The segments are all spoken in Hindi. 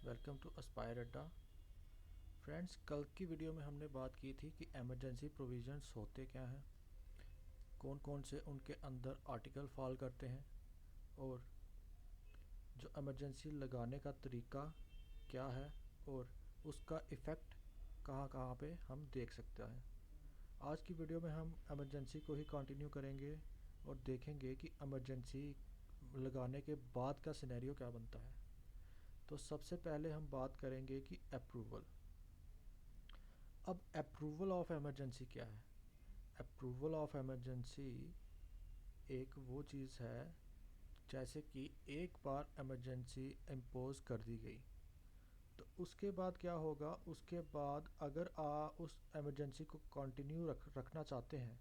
वेलकम टू अस्पायर अड्डा। फ्रेंड्स, कल की वीडियो में हमने बात की थी कि एमरजेंसी प्रोविजंस होते क्या हैं, कौन कौन से उनके अंदर आर्टिकल फॉल करते हैं और जो एमरजेंसी लगाने का तरीका क्या है और उसका इफ़ेक्ट कहाँ कहाँ पे हम देख सकते हैं। आज की वीडियो में हम एमरजेंसी को ही कंटिन्यू करेंगे और देखेंगे कि एमरजेंसी लगाने के बाद का सिनेरियो क्या बनता है। तो सबसे पहले हम बात करेंगे कि अप्रूवल। अब अप्रूवल ऑफ इमरजेंसी क्या है? अप्रूवल ऑफ इमरजेंसी एक वो चीज़ है जैसे कि एक बार इमरजेंसी इम्पोज कर दी गई तो उसके बाद क्या होगा, उसके बाद अगर उस इमरजेंसी को कंटिन्यू रखना चाहते हैं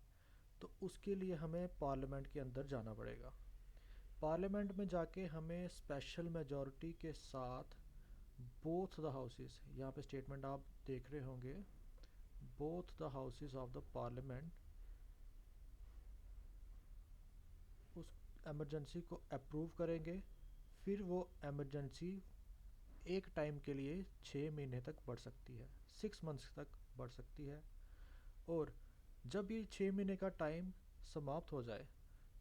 तो उसके लिए हमें पार्लियामेंट के अंदर जाना पड़ेगा। पार्लियामेंट में जाके हमें स्पेशल मेजॉरिटी के साथ बोथ द हाउसेस, यहाँ पे स्टेटमेंट आप देख रहे होंगे, both the houses of the parliament उस एमरजेंसी को अप्रूव करेंगे। फिर वो एमरजेंसी एक टाइम के लिए 6 महीने तक बढ़ सकती है, 6 मंथ्स तक बढ़ सकती है। और जब ये 6 महीने का टाइम समाप्त हो जाए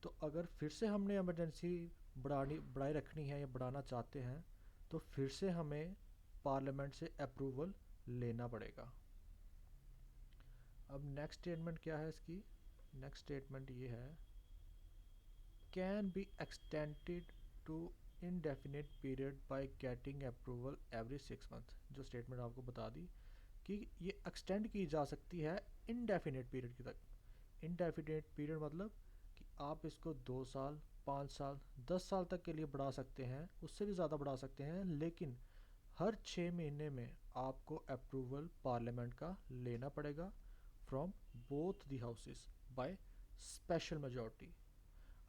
तो अगर फिर से हमने इमरजेंसी बढ़ाए रखनी है या बढ़ाना चाहते हैं तो फिर से हमें पार्लियामेंट से अप्रूवल लेना पड़ेगा। अब नेक्स्ट स्टेटमेंट क्या है इसकी? नेक्स्ट स्टेटमेंट ये है, can be extended to indefinite period by getting approval every 6 month। जो स्टेटमेंट आपको बता दी कि ये एक्सटेंड की जा सकती है इनडेफिनेट पीरियड की तक। इनडेफिनेट पीरियड मतलब कि आप इसको 2 साल, 5 साल, 10 साल तक के लिए बढ़ा सकते हैं, उससे भी ज़्यादा बढ़ा सकते हैं, लेकिन हर 6 महीने में आपको अप्रूवल पार्लियामेंट का लेना पड़ेगा from both the houses by special majority.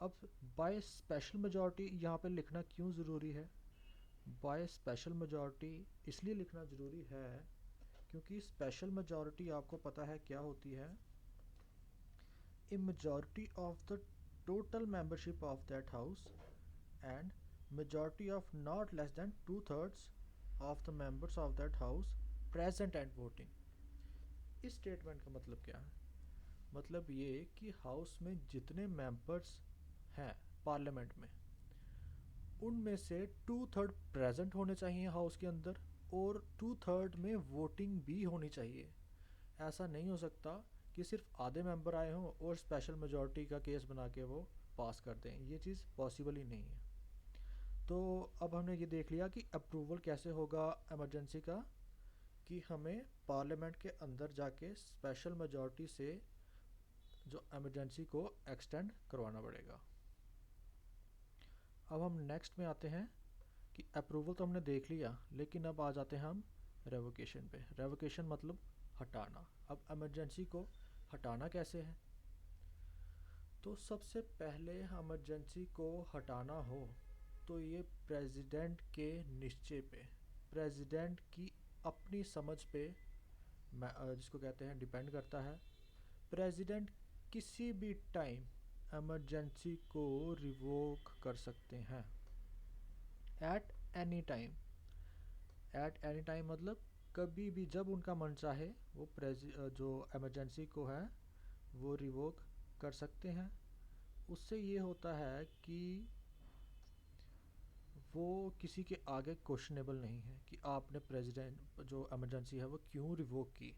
अब बाय स्पेशल मेजॉरिटी यहाँ पे लिखना क्यों ज़रूरी है? बाय स्पेशल मेजॉरिटी इसलिए लिखना ज़रूरी है क्योंकि स्पेशल मेजॉरिटी आपको पता है क्या होती है। A majority of the total membership of that house and majority of not less than 2/3 of the members of that house present and voting. इस स्टेटमेंट का मतलब क्या है? मतलब ये कि हाउस में जितने मेंबर्स हैं पार्लियामेंट में, उनमें से 2/3 प्रेजेंट होने चाहिए हाउस के अंदर और 2/3 में वोटिंग भी होनी चाहिए। ऐसा नहीं हो सकता कि सिर्फ आधे मेंबर आए हों और स्पेशल मेजॉरिटी का केस बना के वो पास कर दें, ये चीज़ पॉसिबल ही नहीं है। तो अब हमने ये देख लिया कि अप्रूवल कैसे होगा इमरजेंसी का, कि हमें पार्लियामेंट के अंदर जाके स्पेशल मेजॉरिटी से जो इमरजेंसी को एक्सटेंड करवाना पड़ेगा। अब हम नेक्स्ट में आते हैं कि अप्रूवल तो हमने देख लिया, लेकिन अब आ जाते हैं हम रेवोकेशन पे। रेवोकेशन मतलब हटाना। अब इमरजेंसी को हटाना कैसे है? तो सबसे पहले इमरजेंसी को हटाना हो तो ये प्रेसिडेंट के निश्चय पे, प्रेसिडेंट की अपनी समझ पे जिसको कहते हैं डिपेंड करता है। प्रेसिडेंट किसी भी टाइम इमरजेंसी को रिवोक कर सकते हैं, at any time. At any time मतलब कभी भी जब उनका मन चाहे वो जो इमरजेंसी को है वो रिवोक कर सकते हैं। उससे ये होता है कि वो किसी के आगे क्वेश्चनेबल नहीं है कि आपने प्रेसिडेंट जो इमरजेंसी है वो क्यों रिवोक की।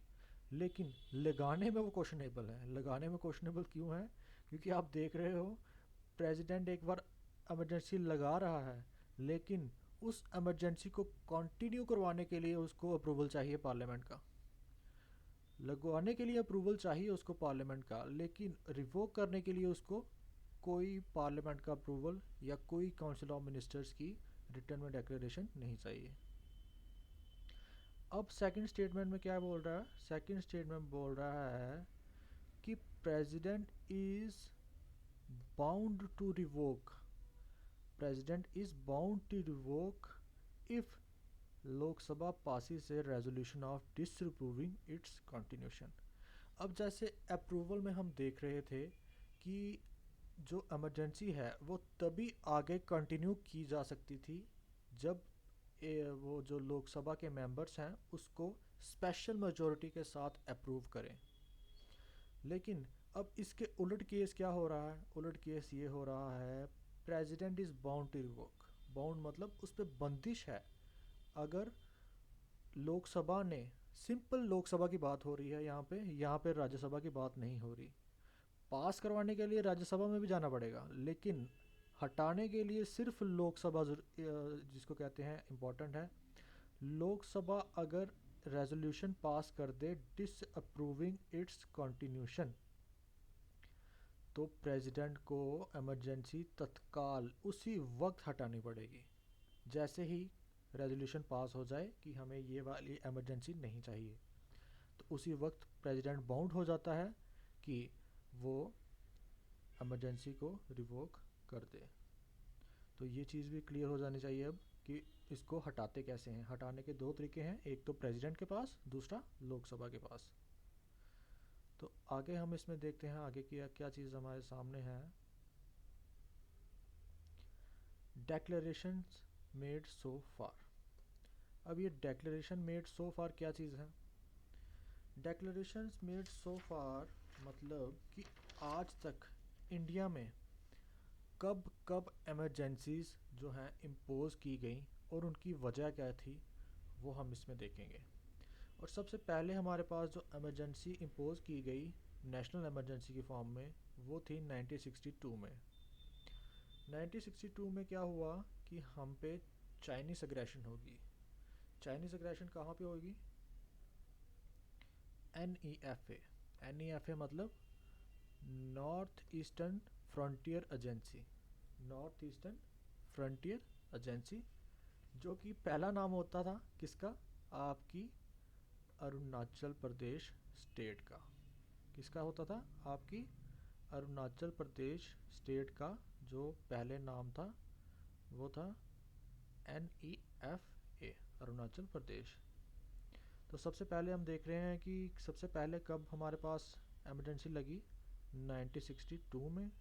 लेकिन लगाने में वो क्वेश्चनेबल है। लगाने में क्वेश्चनेबल क्यों है? क्योंकि आप देख रहे हो प्रेसिडेंट एक बार इमरजेंसी लगा रहा है, लेकिन उस इमरजेंसी को कंटिन्यू करवाने के लिए उसको अप्रूवल चाहिए पार्लियामेंट का। लगवाने के लिए अप्रूवल चाहिए उसको पार्लियामेंट का, लेकिन रिवोक करने के लिए उसको कोई पार्लियामेंट का अप्रूवल या कोई काउंसिल ऑफ मिनिस्टर्स की रिटर्न में डिक्लेरेशन नहीं चाहिए। अब सेकंड स्टेटमेंट में क्या बोल रहा है? सेकंड स्टेटमेंट बोल रहा है कि president is bound to revoke, president is bound to revoke if Lok Sabha passes a resolution of disapproving its continuation. अब जैसे अप्रूवल में हम देख रहे थे कि जो इमरजेंसी है वो तभी आगे कंटिन्यू की जा सकती थी जब वो जो लोकसभा के मेंबर्स हैं उसको स्पेशल मेजोरिटी के साथ अप्रूव करें। लेकिन अब इसके उलट केस क्या हो रहा है, उलट केस ये हो रहा है president is bound to revoke. Bound मतलब उस पर बंदिश है। अगर लोकसभा ने, सिंपल लोकसभा की बात हो रही है यहाँ पे राज्यसभा की बात नहीं हो रही। पास करवाने के लिए राज्यसभा में भी जाना पड़ेगा, लेकिन हटाने के लिए सिर्फ लोकसभा जिसको कहते हैं इम्पोर्टेंट है। लोकसभा अगर रेजोल्यूशन पास कर दे डिस अप्रूविंग इट्स कंटिन्यूशन, तो प्रेसिडेंट को इमरजेंसी तत्काल उसी वक्त हटानी पड़ेगी। जैसे ही रेजोल्यूशन पास हो जाए कि हमें ये वाली इमरजेंसी नहीं चाहिए, तो उसी वक्त प्रेसिडेंट बाउंड हो जाता है कि वो इमरजेंसी को रिवोक कर दे। तो ये चीज़ भी क्लियर हो जानी चाहिए अब कि इसको हटाते कैसे हैं। हटाने के दो तरीके हैं, एक तो प्रेसिडेंट के पास, दूसरा लोकसभा के पास। तो आगे हम इसमें देखते हैं आगे की क्या चीज़ हमारे सामने है। डेक्लेरेशंस मेड सो फार। अब ये डेक्लेरेशन मेड सो फार क्या चीज़ है? डेक्लेरेशंस मेड सो फार मतलब कि आज तक इंडिया में कब कब इमरजेंसीज जो हैं इम्पोज़ की गई और उनकी वजह क्या थी, वो हम इसमें देखेंगे। और सबसे पहले हमारे पास जो इमरजेंसी इम्पोज़ की गई नेशनल इमरजेंसी की फॉर्म में, वो थी 1962 में। 1962 में क्या हुआ कि हम पे चाइनीज़ अग्रेशन होगी। चाइनीज़ अग्रेशन कहाँ पे होगी? NEFA। NEFA मतलब north eastern frontier agency. North eastern frontier agency, जो कि पहला नाम होता था किसका? आपकी अरुणाचल प्रदेश स्टेट का। किसका होता था? आपकी अरुणाचल प्रदेश स्टेट का जो पहले नाम था वो था NEFA, अरुणाचल प्रदेश। तो सबसे पहले हम देख रहे हैं कि सबसे पहले कब हमारे पास इमरजेंसी लगी? 1962 में।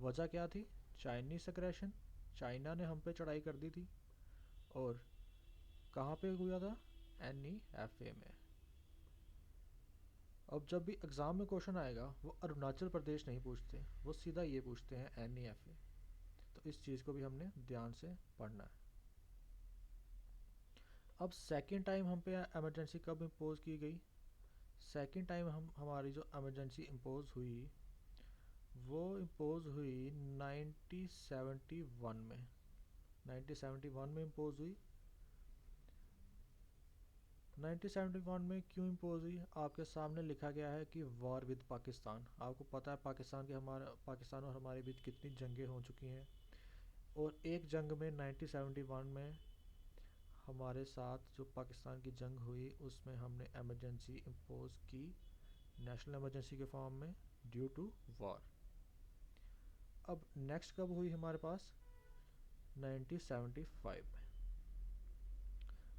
वजह क्या थी? Chinese aggression. चाइना ने हम पे चढ़ाई कर दी थी। और कहाँ पे हुआ था? NEFA में। अब जब भी एग्ज़ाम में क्वेश्चन आएगा वो अरुणाचल प्रदेश नहीं पूछते, वो सीधा ये पूछते हैं NEFA। तो इस चीज़ को भी हमने ध्यान से पढ़ना है। अब सेकेंड टाइम हम पे इमरजेंसी कब इम्पोज की गई? सेकेंड टाइम हमारी जो इमरजेंसी इम्पोज हुई वो इम्पोज हुई 1971 में। 1971 में इम्पोज हुई। 1971 में क्यों इम्पोज हुई? आपके सामने लिखा गया है कि वॉर विद पाकिस्तान। आपको पता है पाकिस्तान और हमारे बीच कितनी जंगें हो चुकी हैं। और एक जंग में 1971 में हमारे साथ जो पाकिस्तान की जंग हुई उसमें हमने इमरजेंसी इम्पोज की नेशनल इमरजेंसी के फॉर्म में ड्यू टू वॉर। अब नेक्स्ट कब हुई हमारे पास? 1975 में।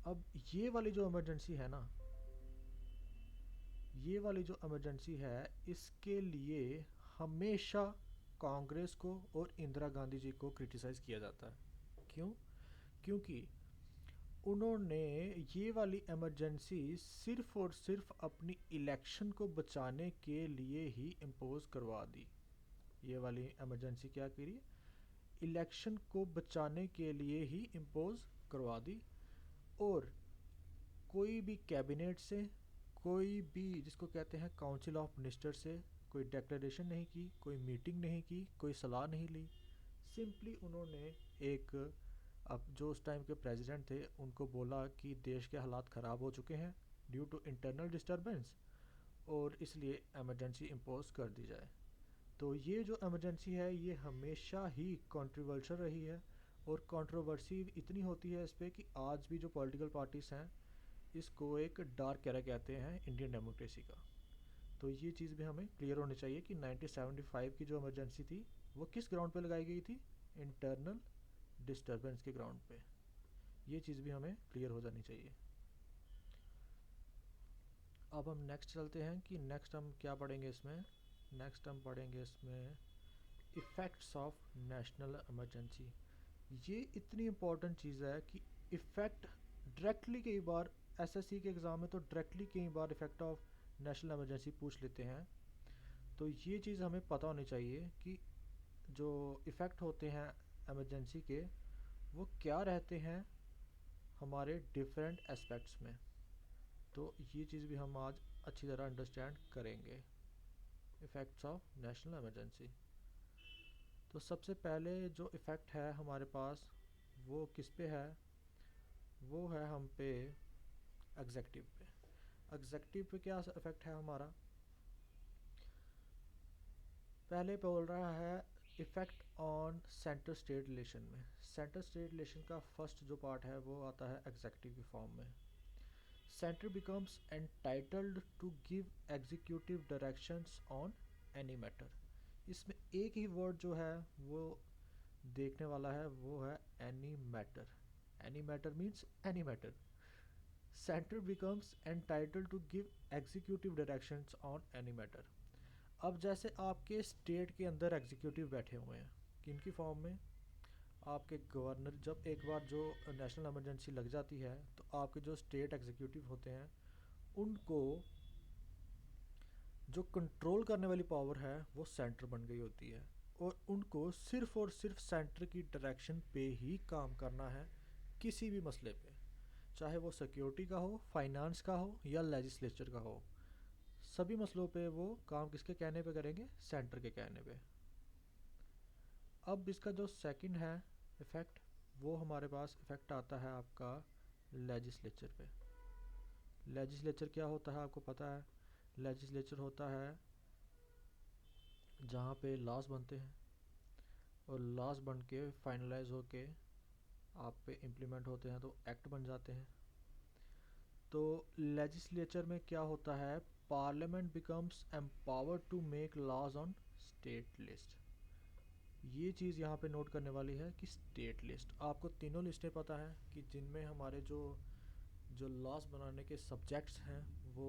अब ये वाली जो इमरजेंसी है ना, ये वाली जो इमरजेंसी है इसके लिए हमेशा कांग्रेस को और इंदिरा गांधी जी को क्रिटिसाइज़ किया जाता है। क्यों? क्योंकि उन्होंने ये वाली इमरजेंसी सिर्फ और सिर्फ अपनी इलेक्शन को बचाने के लिए ही इम्पोज करवा दी। ये वाली इमरजेंसी क्या करी? इलेक्शन को बचाने के लिए ही इम्पोज करवा दी। और कोई भी कैबिनेट से, कोई भी जिसको कहते हैं काउंसिल ऑफ मिनिस्टर से कोई डेक्लेरेशन नहीं की, कोई मीटिंग नहीं की, कोई सलाह नहीं ली। सिंपली उन्होंने एक, अब जो उस टाइम के प्रेसिडेंट थे उनको बोला कि देश के हालात ख़राब हो चुके हैं ड्यू टू इंटरनल डिस्टरबेंस और इसलिए इमरजेंसी इम्पोज कर दी जाए। तो ये जो इमरजेंसी है ये हमेशा ही कंट्रोवर्शियल रही है। और कंट्रोवर्सी इतनी होती है इस पर कि आज भी जो पॉलिटिकल पार्टीज़ हैं इसको एक डार्क एरा कहते हैं इंडियन डेमोक्रेसी का। तो ये चीज़ भी हमें क्लियर होनी चाहिए कि 1975 की जो इमरजेंसी थी वो किस ग्राउंड पे लगाई गई थी? इंटरनल डिस्टरबेंस के ग्राउंड पे। ये चीज़ भी हमें क्लियर हो जानी चाहिए। अब हम नेक्स्ट चलते हैं कि नेक्स्ट हम क्या पढ़ेंगे इसमें। नेक्स्ट हम पढ़ेंगे इसमें इफ़ेक्ट्स ऑफ नेशनल इमरजेंसी। ये इतनी इम्पोर्टेंट चीज़ है कि इफ़ेक्ट डायरेक्टली कई बार एसएससी के एग्ज़ाम में तो डायरेक्टली कई बार इफ़ेक्ट ऑफ नेशनल इमरजेंसी पूछ लेते हैं। तो ये चीज़ हमें पता होनी चाहिए कि जो इफ़ेक्ट होते हैं इमरजेंसी के वो क्या रहते हैं हमारे डिफरेंट एस्पेक्ट्स में। तो ये चीज़ भी हम आज अच्छी तरह अंडरस्टैंड करेंगे, इफ़ेक्ट्स ऑफ नेशनल इमरजेंसी। तो सबसे पहले जो इफ़ेक्ट है हमारे पास वो किस पे है, वो है हम पे एग्जेक्टिव पे। एग्जेक्टिव पे क्या इफ़ेक्ट है हमारा, पहले बोल रहा है effect on centre state relation में। सेंटर स्टेट रिलेशन का फर्स्ट जो पार्ट है वो आता है एग्जेक्टिव की फॉर्म में। Centre becomes entitled to give executive directions on any matter. इसमें एक ही वर्ड जो है वो देखने वाला है, वो है any matter. Any matter means any matter. Centre becomes entitled to give executive directions on any matter. अब जैसे आपके स्टेट के अंदर एग्जीक्यूटिव बैठे हुए हैं, किन की फॉर्म में, आपके गवर्नर। जब एक बार जो नेशनल इमरजेंसी लग जाती है तो आपके जो स्टेट एग्जीक्यूटिव होते हैं उनको जो कंट्रोल करने वाली पावर है वो सेंटर बन गई होती है, और उनको सिर्फ और सिर्फ सेंटर की डायरेक्शन पे ही काम करना है किसी भी मसले पे, चाहे वो सिक्योरिटी का हो, फाइनेंस का हो या लेजिस्लेचर का हो। सभी मसलों पे वो काम किसके कहने पे करेंगे, सेंटर के कहने पे। अब इसका जो सेकंड है इफ़ेक्ट, वो हमारे पास इफ़ेक्ट आता है आपका लेजिस्लेचर पे। लेजिस्लेचर क्या होता है आपको पता है, लेजिस्लेचर होता है जहाँ पे लॉज बनते हैं और लॉज बन के फाइनलाइज होके आप पे इम्प्लीमेंट होते हैं तो एक्ट बन जाते हैं। तो लेजिस्लेचर में क्या होता है, parliament becomes empowered to make laws on state list. ये चीज़ यहाँ पे नोट करने वाली है कि स्टेट लिस्ट, आपको तीनों लिस्टें पता है कि जिनमें हमारे जो जो लॉज बनाने के सब्जेक्ट्स हैं वो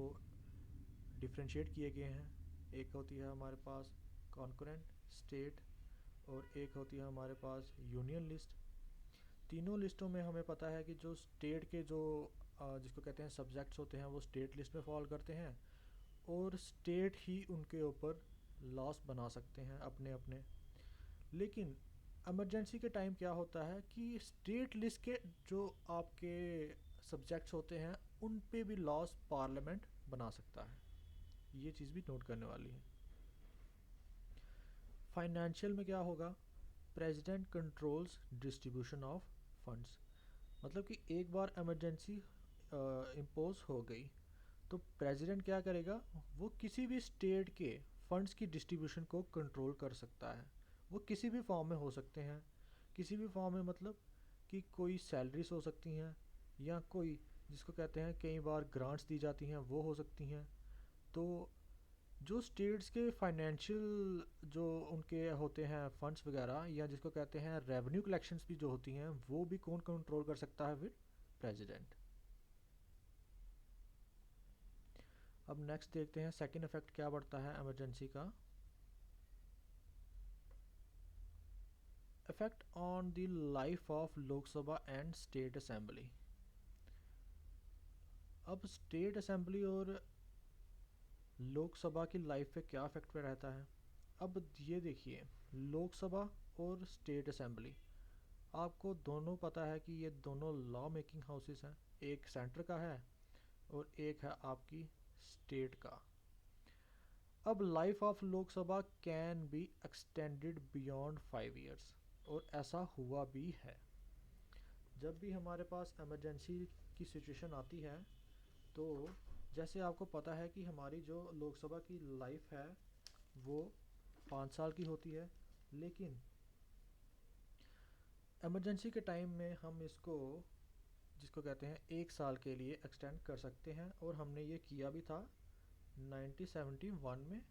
डिफ्रेंशिएट किए गए हैं। एक होती है हमारे पास कॉन्करेंट स्टेट और एक होती है हमारे पास यूनियन लिस्ट। तीनों लिस्टों में हमें पता है कि जो स्टेट के जो जिसको कहते हैं सब्जेक्ट्स होते हैं वो स्टेट लिस्ट में फॉल करते हैं, और स्टेट ही उनके ऊपर लॉस बना सकते हैं अपने अपने। लेकिन इमरजेंसी के टाइम क्या होता है कि स्टेट लिस्ट के जो आपके सब्जेक्ट्स होते हैं उन पे भी लॉस पार्लियामेंट बना सकता है। ये चीज़ भी नोट करने वाली है। फाइनेंशियल में क्या होगा, president controls distribution of funds. मतलब कि एक बार इमरजेंसी इम्पोज हो गई तो प्रेसिडेंट क्या करेगा, वो किसी भी स्टेट के फंड्स की डिस्ट्रीब्यूशन को कंट्रोल कर सकता है। वो किसी भी फॉर्म में हो सकते हैं, किसी भी फॉर्म में मतलब कि कोई सैलरीज हो सकती हैं या कोई जिसको कहते हैं कई बार ग्रांट्स दी जाती हैं वो हो सकती हैं। तो जो स्टेट्स के फाइनेंशियल जो उनके होते हैं फंड्स वगैरह या जिसको कहते हैं रेवेन्यू कलेक्शंस भी जो होती हैं वो भी कौन कंट्रोल कर सकता है, फिर प्रेसिडेंट। अब नेक्स्ट देखते हैं सेकंड इफेक्ट क्या बढ़ता है इमरजेंसी का, effect on the life of Lok Sabha and state assembly. अब स्टेट असेंबली और लोकसभा की लाइफ पे क्या इफेक्ट पे रहता है। अब ये देखिए, लोकसभा और स्टेट असेंबली आपको दोनों पता है कि ये दोनों लॉ मेकिंग हाउसेस हैं, एक सेंटर का है और एक है आपकी स्टेट का। अब life of Lok Sabha can be extended beyond 5 years, और ऐसा हुआ भी है। जब भी हमारे पास इमरजेंसी की सिचुएशन आती है तो जैसे आपको पता है कि हमारी जो लोकसभा की लाइफ है वो 5 साल की होती है, लेकिन इमरजेंसी के टाइम में हम इसको जिसको कहते हैं 1 साल के लिए एक्सटेंड कर सकते हैं, और हमने ये किया भी था 1971 में।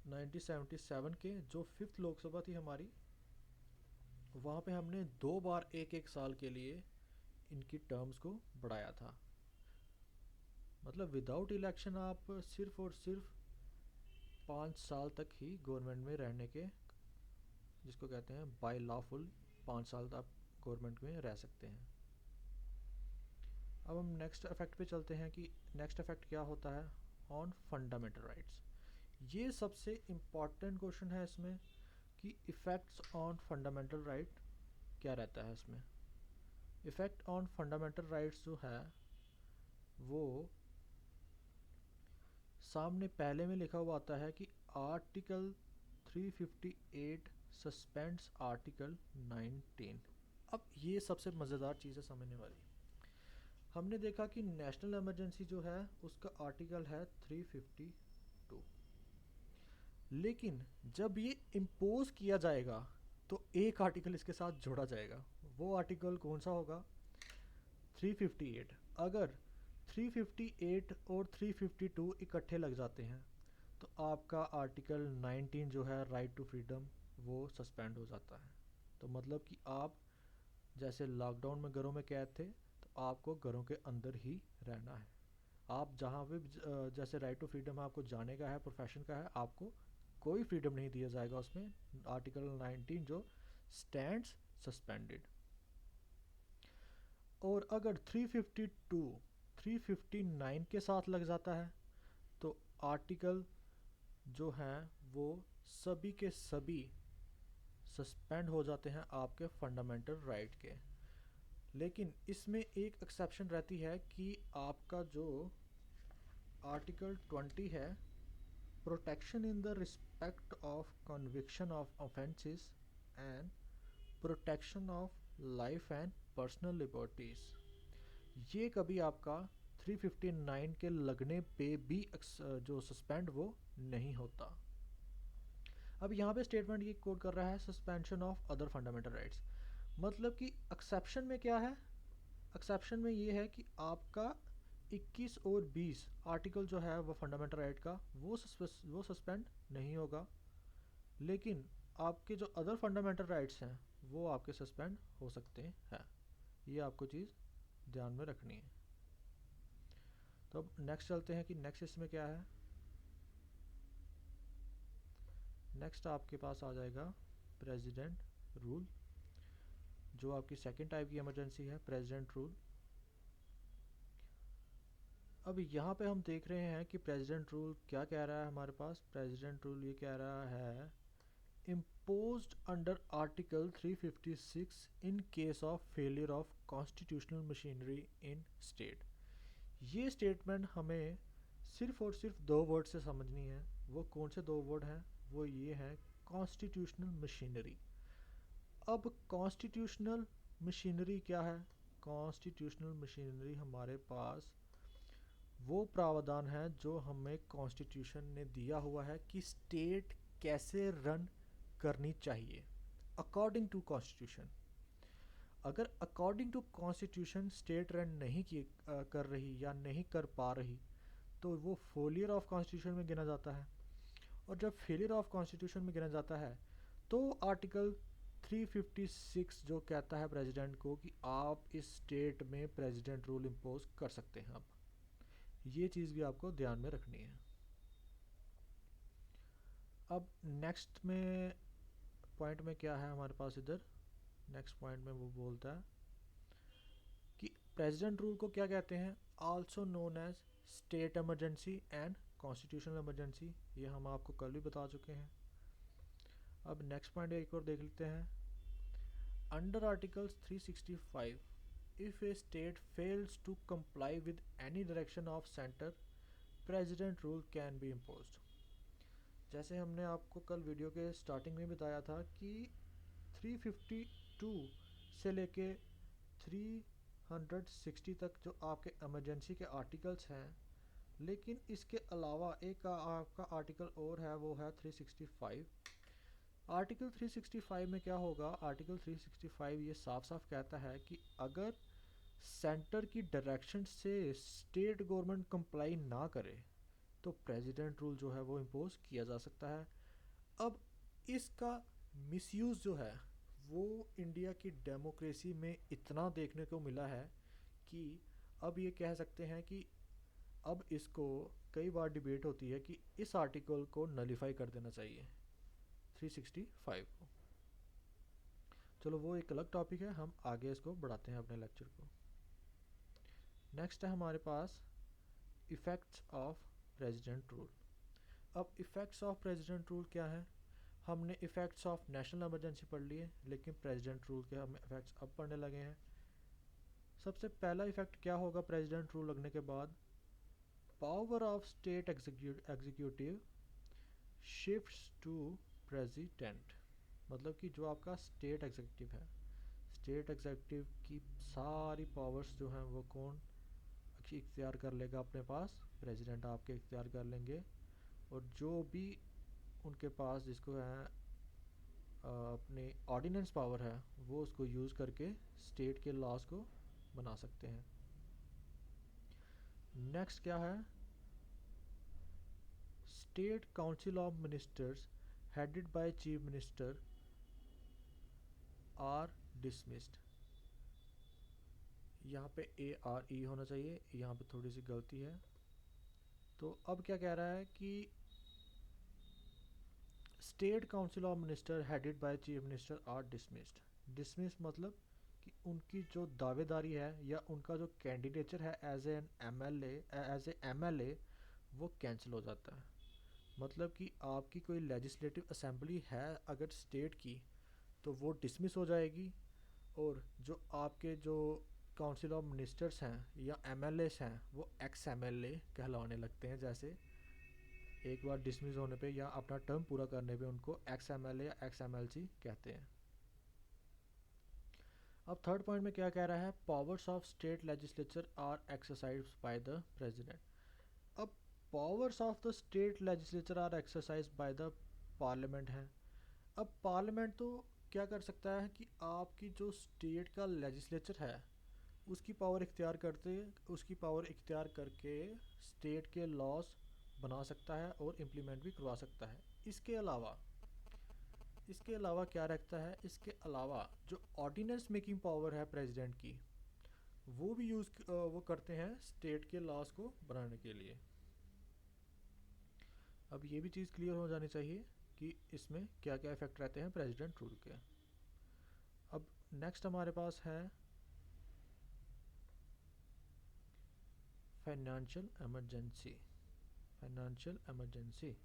1977 के जो फिफ्थ लोकसभा थी हमारी, वहाँ पे हमने 2 बार 1 1 साल के लिए इनकी टर्म्स को बढ़ाया था। मतलब विदाउट इलेक्शन आप सिर्फ और सिर्फ 5 साल तक ही गवर्नमेंट में रहने के, जिसको कहते हैं बाय लॉफुल 5 साल तक गवर्नमेंट में रह सकते हैं। अब हम नेक्स्ट इफेक्ट पे चलते हैं कि नेक्स्ट इफेक्ट क्या होता है ऑन फंडामेंटल राइट्स। ये सबसे इम्पॉर्टेंट क्वेश्चन है इसमें कि इफ़ेक्ट्स ऑन फंडामेंटल राइट क्या रहता है इसमें। इफ़ेक्ट ऑन फंडामेंटल राइट्स जो है वो सामने पहले में लिखा हुआ आता है कि आर्टिकल 358 सस्पेंड्स आर्टिकल 19। अब ये सबसे मज़ेदार चीज़ है समझने वाली। हमने देखा कि नेशनल इमरजेंसी जो है उसका आर्टिकल है 352, लेकिन जब ये इम्पोज किया जाएगा तो एक आर्टिकल इसके साथ जोड़ा जाएगा। वो आर्टिकल कौन सा होगा? 358। अगर 358 और 352 इकट्ठे लग जाते हैं तो आपका आर्टिकल 19 जो है राइट टू फ्रीडम वो सस्पेंड हो जाता है। तो मतलब कि आप जैसे लॉकडाउन में घरों में कैद थे तो आपको घरों के अंदर ही रहना है। आप जहाँ भी जैसे राइट टू फ्रीडम आपको जाने का है, प्रोफेशन का है, आपको कोई फ्रीडम नहीं दिया जाएगा उसमें। आर्टिकल 19 जो स्टैंड्स सस्पेंडेड। और अगर 352 359 के साथ लग जाता है तो आर्टिकल जो हैं वो सभी के सभी सस्पेंड हो जाते हैं आपके फंडामेंटल राइट के। लेकिन इसमें एक एक्सेप्शन रहती है कि आपका जो आर्टिकल 20 है, protection in the respect of conviction of offences and protection of life and personal liberties, ये कभी आपका 359 के लगने पे भी जो सस्पेंड वो नहीं होता। अब यहाँ पे स्टेटमेंट ये कोड कर रहा है suspension of other fundamental rights. मतलब कि एक्सेप्शन में क्या है? एक्सेप्शन में ये है कि आपका 21 और 20 आर्टिकल जो है वो फंडामेंटल राइट का वो सस्पेंड नहीं होगा, लेकिन आपके जो अदर फंडामेंटल राइट्स हैं वो आपके सस्पेंड हो सकते हैं। ये आपको चीज़ ध्यान में रखनी है। तो अब नेक्स्ट चलते हैं कि नेक्स्ट इसमें क्या है। नेक्स्ट आपके पास आ जाएगा प्रेसिडेंट रूल, जो आपकी सेकंड टाइप की इमरजेंसी है, प्रेसिडेंट रूल। अब यहाँ पे हम देख रहे हैं कि प्रेसिडेंट रूल क्या कह रहा है हमारे पास। प्रेसिडेंट रूल ये कह रहा है imposed under Article 356 in case of failure of constitutional machinery in state। ये स्टेटमेंट हमें सिर्फ और सिर्फ दो वर्ड से समझनी है। वो कौन से दो वर्ड हैं? वो ये है कॉन्स्टिट्यूशनल मशीनरी। अब कॉन्स्टिट्यूशनल मशीनरी क्या है? कॉन्स्टिट्यूशनल मशीनरी हमारे पास वो प्रावधान है जो हमें कॉन्स्टिट्यूशन ने दिया हुआ है कि स्टेट कैसे रन करनी चाहिए अकॉर्डिंग टू कॉन्स्टिट्यूशन। अगर according to constitution state run नहीं कर रही या नहीं कर पा रही तो वो फेलियर ऑफ कॉन्स्टिट्यूशन में गिना जाता है। और जब फेलियर ऑफ कॉन्स्टिट्यूशन में गिना जाता है तो आर्टिकल 356 जो कहता है प्रेसिडेंट को कि आप इस स्टेट में प्रेसिडेंट रूल इम्पोज कर सकते हैं। अब ये चीज़ भी आपको ध्यान में रखनी है। अब नेक्स्ट में पॉइंट में क्या है हमारे पास इधर, नेक्स्ट पॉइंट में वो बोलता है कि प्रेसिडेंट रूल को क्या कहते हैं, also known as state emergency and constitutional emergency. ये हम आपको कल भी बता चुके हैं। अब नेक्स्ट पॉइंट एक और देख लेते हैं। Under articles 365 if a state fails to comply with any direction of center president rule can be imposed। जैसे हमने आपको कल वीडियो के स्टार्टिंग में बताया था कि 352 से लेके 360 तक जो आपके इमरजेंसी के आर्टिकल्स हैं, लेकिन इसके अलावा एक आपका आर्टिकल और है, वो है 365। आर्टिकल 365 में क्या होगा? आर्टिकल 365 ये साफ साफ कहता है कि अगर सेंटर की डायरेक्शन से स्टेट गवर्नमेंट कंप्लाई ना करे तो प्रेसिडेंट रूल जो है वो इम्पोज किया जा सकता है। अब इसका मिसयूज़ जो है वो इंडिया की डेमोक्रेसी में इतना देखने को मिला है कि अब ये कह सकते हैं कि अब इसको कई बार डिबेट होती है कि इस आर्टिकल को नलीफाई कर देना चाहिए 365 को। चलो वो एक अलग टॉपिक है, हम आगे इसको बढ़ाते हैं अपने लेक्चर को। नेक्स्ट है हमारे पास इफ़ेक्ट्स ऑफ प्रेसिडेंट रूल। अब इफ़ेक्ट्स ऑफ प्रेसिडेंट रूल क्या है? हमने इफ़ेक्ट्स ऑफ नेशनल इमरजेंसी पढ़ लिए, लेकिन प्रेसिडेंट रूल के हम इफ़ेक्ट्स अब पढ़ने लगे हैं। सबसे पहला इफ़ेक्ट क्या होगा प्रेसिडेंट रूल लगने के बाद? Power of state executive shifts to president. मतलब कि जो आपका स्टेट एग्जीक्यूटिव है, स्टेट एग्जीक्यूटिव की सारी पावर्स जो हैं वो कौन इख्तियार कर लेगा अपने पास? प्रेसिडेंट आपके इख्तियार कर लेंगे। और जो भी उनके पास जिसको है अपनी ऑर्डिनेंस पावर है, वो उसको यूज़ करके स्टेट के लॉज को बना सकते हैं। नेक्स्ट क्या है? State council of ministers headed by chief minister are dismissed. यहाँ पे ARE होना चाहिए, यहाँ पे थोड़ी सी गलती है। तो अब क्या कह रहा है कि state council of minister headed by chief minister are dismissed. Dismissed मतलब कि उनकी जो दावेदारी है या उनका जो कैंडिडेचर है एज ए MLA वो कैंसिल हो जाता है। मतलब कि आपकी कोई लेजिस्लेटिव असेंबली है अगर स्टेट की, तो वो डिसमिस हो जाएगी। और जो आपके जो काउंसिल ऑफ मिनिस्टर्स हैं या MLAs हैं, वो एक्स MLA कहलाने लगते हैं। जैसे एक बार डिसमिस होने पे या अपना टर्म पूरा करने पे उनको एक्स MLA या एक्स MLC कहते हैं। अब थर्ड पॉइंट में क्या कह रहा है? Powers of state legislature are exercise by the president. अब powers of the state legislature are exercise by the parliament है। अब पार्लियामेंट तो क्या कर सकता है कि आपकी जो स्टेट का लेजिस्लेचर है उसकी पावर इख्तियार करके स्टेट के लॉज बना सकता है और इम्प्लीमेंट भी करवा सकता है। इसके अलावा क्या रखता है? इसके अलावा जो ऑर्डिनेंस मेकिंग पावर है प्रेसिडेंट की, वो करते हैं स्टेट के लॉज को बनाने के लिए। अब ये भी चीज़ क्लियर हो जानी चाहिए कि इसमें क्या क्या इफेक्ट रहते हैं प्रेसिडेंट रूल के। अब नेक्स्ट हमारे पास है फाइनेंशियल इमरजेंसी। फाइनेंशियल इमरजेंसी,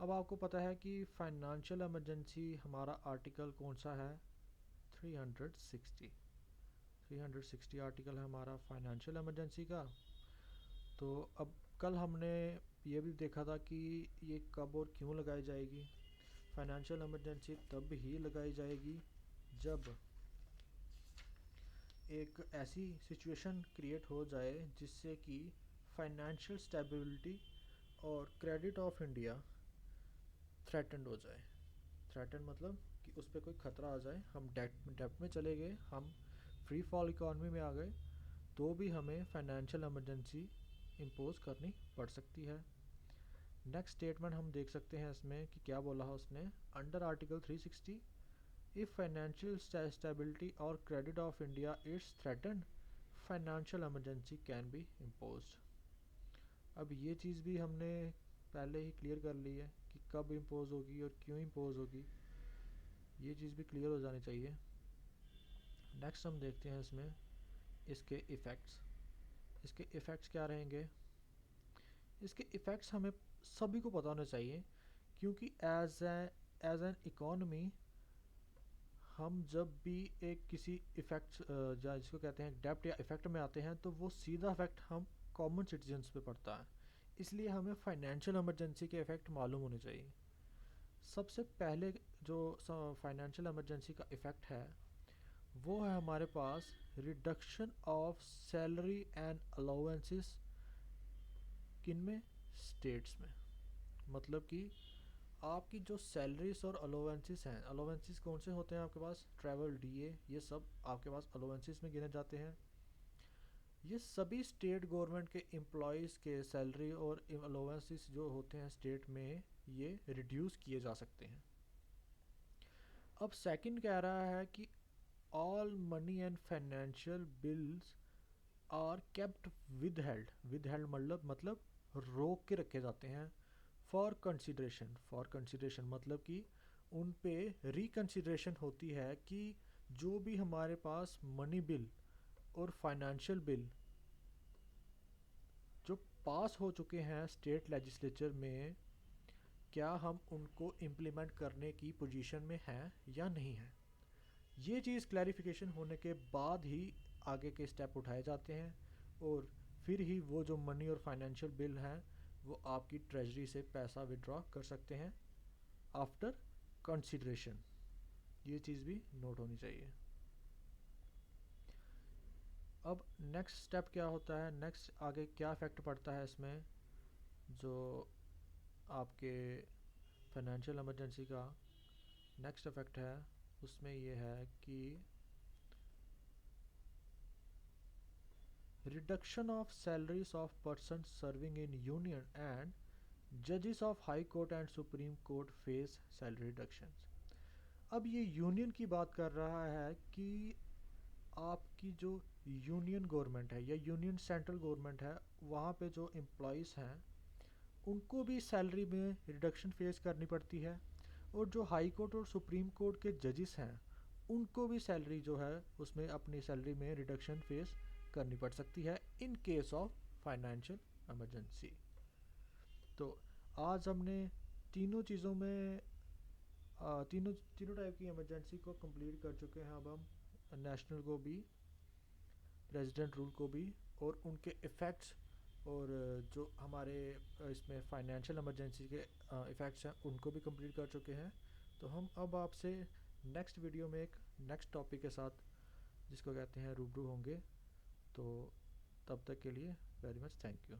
अब आपको पता है कि फाइनेंशियल इमरजेंसी हमारा आर्टिकल कौन सा है? 360। 360 आर्टिकल है हमारा फाइनेंशियल इमरजेंसी का। तो अब कल हमने ये भी देखा था कि ये कब और क्यों लगाई जाएगी। फाइनेंशियल इमरजेंसी तब ही लगाई जाएगी जब एक ऐसी सिचुएशन क्रिएट हो जाए जिससे कि फाइनेंशियल स्टेबिलिटी और क्रेडिट ऑफ इंडिया थ्रेटन्ड हो जाए। थ्रेटन मतलब कि उस पर कोई ख़तरा आ जाए, हम डेप्ट में चले गए, हम फ्री फॉल इकॉनमी में आ गए, तो भी हमें फाइनेंशियल इमरजेंसी इम्पोज करनी पड़ सकती है। नेक्स्ट स्टेटमेंट हम देख सकते हैं इसमें कि क्या बोला है उसने। Under article 360, if financial stability और credit of India is threatened, financial emergency can be imposed. अब ये चीज़ भी हमने पहले ही क्लियर कर ली है कि कब इम्पोज होगी और क्यों इम्पोज होगी, ये चीज़ भी क्लियर हो जानी चाहिए। नेक्स्ट हम देखते हैं इसमें इसके इफ़ेक्ट्स। इसके इफ़ेक्ट्स क्या रहेंगे? इसके इफ़ेक्ट्स हमें सभी को पता होने चाहिए, क्योंकि एज एन इकोनॉमी हम जब भी एक किसी इफ़ेक्ट जिसको कहते हैं डेप्ट या इफ़ेक्ट में आते हैं, तो वो सीधा इफ़ेक्ट हम कॉमन सिटीजन्स पे पड़ता है। इसलिए हमें फाइनेंशियल इमरजेंसी के इफ़ेक्ट मालूम होने चाहिए। सबसे पहले जो फाइनेंशियल इमरजेंसी का इफ़ेक्ट है वो है हमारे पास reduction of salary and allowances. किन में? स्टेट्स में। मतलब कि आपकी जो सैलरीज और अलाउंसेस हैं, अलाउंसेस कौन से होते हैं आपके पास? ट्रैवल, DA, ये सब आपके पास अलाउंसेस में गिने जाते हैं। ये सभी स्टेट गवर्नमेंट के एम्प्लॉयज़ के सैलरी और अलाउंसेस जो होते हैं स्टेट में, ये रिड्यूस किए जा सकते हैं। अब सेकंड कह रहा है कि all money and financial bills are kept withheld मतलब रोक के रखे जाते हैं। फॉर कंसिडरेशन मतलब कि उन पे रिकंसिडरेशन होती है कि जो भी हमारे पास मनी बिल और फाइनेंशियल बिल जो पास हो चुके हैं स्टेट लेजिस्लेचर में, क्या हम उनको इम्प्लीमेंट करने की पोजीशन में हैं या नहीं हैं। ये चीज़ क्लैरिफिकेशन होने के बाद ही आगे के स्टेप उठाए जाते हैं, और फिर ही वो जो मनी और फाइनेंशियल बिल हैं वो आपकी ट्रेजरी से पैसा विड्रॉ कर सकते हैं आफ्टर कंसिडरेशन। ये चीज़ भी नोट होनी चाहिए। अब नेक्स्ट स्टेप क्या होता है, नेक्स्ट आगे क्या इफ़ेक्ट पड़ता है इसमें, जो आपके फाइनेंशियल इमरजेंसी का नेक्स्ट इफ़ेक्ट है उसमें ये है कि reduction of salaries of person serving in union and जजेस of high court and supreme court face salary reduction. अब ये यूनियन की बात कर रहा है कि आपकी जो यूनियन गवर्नमेंट है या यूनियन सेंट्रल गवर्नमेंट है, वहाँ पे जो एम्प्लॉयज़ हैं उनको भी सैलरी में रिडक्शन फेस करनी पड़ती है, और जो हाई कोर्ट और सुप्रीम कोर्ट के जजेस हैं उनको भी सैलरी जो है उसमें अपनी सैलरी में रिडक्शन फेस करनी पड़ सकती है in case of financial emergency. तो आज हमने तीनों चीज़ों में तीनों तीनों टाइप की इमरजेंसी को कंप्लीट कर चुके हैं। अब हम नेशनल को भी, प्रेसिडेंट रूल को भी, और उनके इफ़ेक्ट्स, और जो हमारे इसमें फाइनेंशियल इमरजेंसी के इफ़ेक्ट्स हैं उनको भी कंप्लीट कर चुके हैं। तो हम अब आपसे नेक्स्ट वीडियो में एक नेक्स्ट टॉपिक के साथ, जिसको कहते हैं, रूबरू होंगे। तो तब तक के लिए वेरी मच थैंक यू।